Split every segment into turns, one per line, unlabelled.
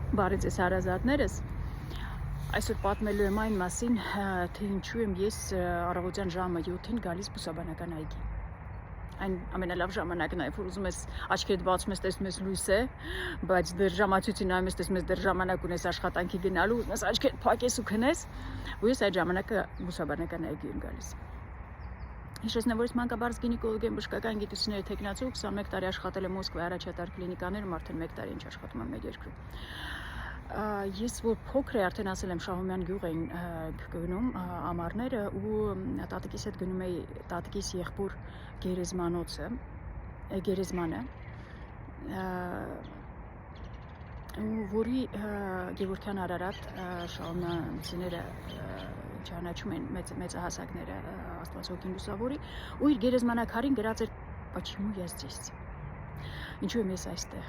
Բարի ձեզ հարազատներս, այսօր պատմելու եմ այն մասին, թե ինչու եմ ես առավոտյան ժամը 7-ին գալիս բուսաբանական այգի։ Այն ամենալավ ժամանակն է, որ ուզում ես աչքերդ բացում ես, տեսնում ես լույս է, բայց դեռ ժամացույցին նայում ես, տեսնում ես դեռ ժամանակ ունես աշխատանքի գնալու, ուզում ես աչքերդ փակես ու քնես, ու ես այդ ժամանակը բուսաբանական այգի եմ գալիս։ Հիշեցնեմ, որ ես մանկաբարձ գինեկոլոգ եմ, բժշկական գիտությունների թեկնածու, 21 տարի աշխատել եմ Մոսկվայի առաջատար կլինիկաներում, արդեն 1 տարի ինչ աշխատում եմ մեր երկրում։ Ես որ փոքր է արդեն ասել եմ Շահումյան գյուղ էին գնում ամառները ու տատիկիս հետ գնում էի տատիկիս եղբոր գերեզմանը որի Գևորգյան Արարատ Շահումյանցիները ճանաչում են մեծահասակները Աստված հոգին լուսավորի ու իր գերեզմանակարին գրած էր «Почему я здесь»։ Ինչու եմ ես այստեղ։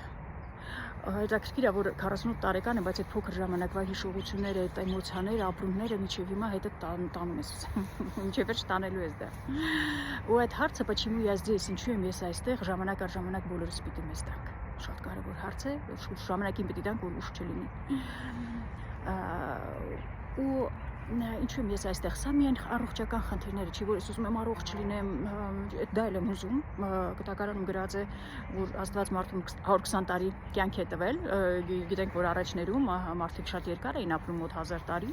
Հետաքրքիր է, որ 48 տարեկան եմ, բայց այդ փոքր ժամանակվա հիշողությունները, այդ էմոցիաները, ապրումները մինչև հիմա հետը տանում ես, մինչև վերջ տանելու ես դա։ Ու այդ հարցը «Почему я здесь», ինչու եմ ես այստեղ, ժամանակ առ ժամանակ բոլորս պիտի մեզ տանք։ Շատ կարևոր հարց է, ժամանակին պիտի տանք, որ ուշ չլինի։ Ու ինչու եմ ես այստեղ, սա միայն առողջական խնդիրները չի, որ ես ուզում եմ առողջ լինեմ, դա էլ եմ ուզում, կտակարանում գրած է, որ Աստված մարդուն 120 տարի կյանք է տվել, գիտենք, որ առաջներում մարդիկ շատ երկար էին ապրում մոտ 1000 տարի,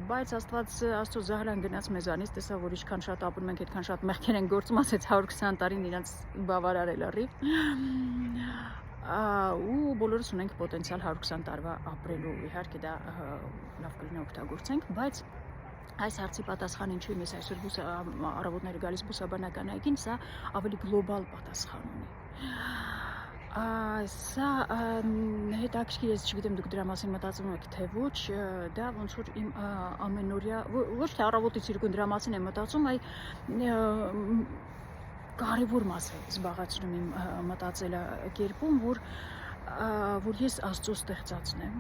բայց Աստծո զահրան գնաց մեզանից, տեսա, որ ինչքան շատ ապրում ենք, այդքան շատ մեղքեր են գործում, ասեց 120 տարին իրանց բավարարել առիվ։ Ու բոլորս ունենք պոտենցիալ 120 տարվա ապրելու, իհարկե դա լավ կլինի օգտագործենք, բայց այս հարցի պատասխանը ինչու եմ ես այսօր առավոտները գալիս բուսաբանական այգին, սա ավելի գլոբալ պատասխան ունի։ Սա հետաքրքիր ես չգիտեմ դուք դրա մասին մտածում եք թե ոչ, դա ոնց որ իմ ամենօրյա ոչ թե առավոտից երկու դրա մասին եմ մտածում, այլ կարևոր մաս է զբաղացնում իմ մտածելակերպում, որ ես Աստծո ստեղծածն եմ,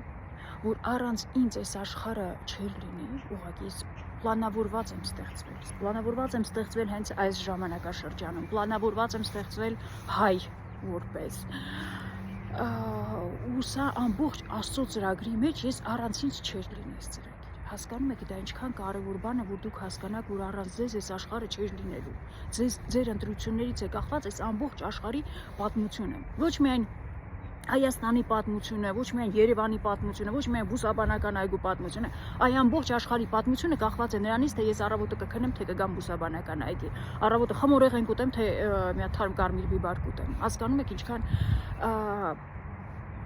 որ առանց ինձ այս աշխարհը չէր լինի, ուղղակի պլանավորված եմ ստեղծվել հենց այս ժամանակաշրջանում, պլանավորված եմ ստեղծվել հայ որպես ու սա ամբողջ Աստծո ծրագրի մեջ ես առանց ինձ չէր լինի այս ծրագիրը։ Հասկանում եք, դա ինչքան կարևոր բան է, որ դուք հասկանաք, որ առանց ձեզ այս աշխարհը չէր լինելու։ Ձեր ընտրություններից է կախված այս ամբողջ աշխարհի պատմությունը։ Ոչ միայն Հայաստանի պատմությունը, ոչ միայն Երևանի պատմությունը, ոչ միայն բուսաբանական այգու պատմությունը, այ ամբողջ աշխարհի պատմությունը կախված է նրանից, թե ես առավոտը կքնեմ, թե կգամ բուսաբանական այգի։ Առավոտը խմորեղեն կուտեմ, թե մի հատ թարմ կարմիր բիբար կուտեմ։ Հասկանում եք ինչքան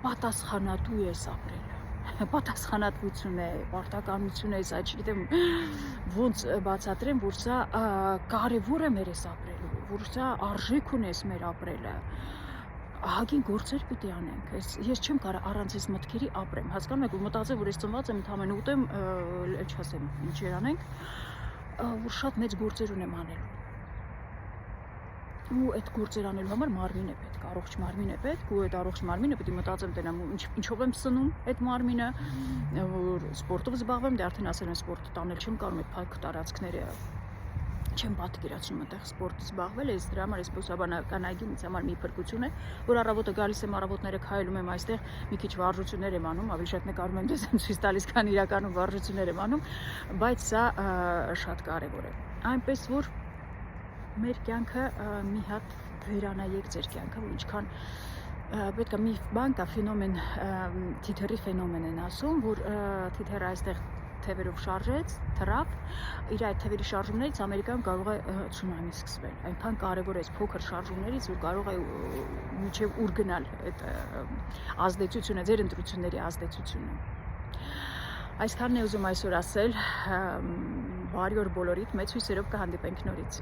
պատասխանատու ես ապրել։ Պատասխանատվություն է, պարտականություն է, սա չգիտեմ ոնց բացատրեմ, որ սա կարևոր է մեր էս ապրելու, որ սա արժեք ունես մեր ապրելը։ Ահագին գործեր պիտի անենք, ես չեմ կարող առանց այս մտքերի ապրեմ, հասկանում եք, ու մտածեմ, որ ես ծնված եմ, ընդամենը ուտեմ, չասեմ, ինչեր անենք, որ շատ մեծ գործեր ունեմ անելու։ Ու այդ գործեր անելու համար մարմին է պետք, առողջ մարմին է պետք, ու այդ առողջ մարմինը պիտի մտածեմ տենամ, ինչով եմ սնում այդ մարմինը, որ սպորտով զբաղվեմ, դե արդեն ասել եմ սպորտ տանել չեմ կարող, այդ փակ տարածքները չեմ պատկերացնում այդտեղ սպորտ զբաղվել, ես դրա համար ես բուսաբանական այգին ինձ համար մի փրկություն է, որ առավոտը գալիս եմ, առավոտները քայլում եմ այստեղ, մի քիչ վարժություններ եմ անում, ավելի շատ նկարում եմ, դες եմ ցույց տալիս, քան իրականում վարժություններ եմ անում, բայց սա շատ կարևոր է։ Այնպես որ մեր կյանքը մի հատ վերանայեք ձեր կյանքը, որ ինչքան պետք է մի բան կա ֆենոմեն, թիթեռի ֆենոմեն են ասում, որ թիթեռը այստեղ թևերով շարժեց, թռավ, իր այդ թևերի շարժումներից Ամերիկայում կարող է ցունամի սկսվել։ Այնքան կարևոր է այս փոքր շարժումներից, որ կարող է մինչև ուր գնալ այդ ազդեցությունը, ձեր ընտրությունների ազդեցությունը։ Այսքանն է ուզում այսօր ասել, բարի օր բոլորիդ, մեծ հույսերով կհանդիպենք նորից։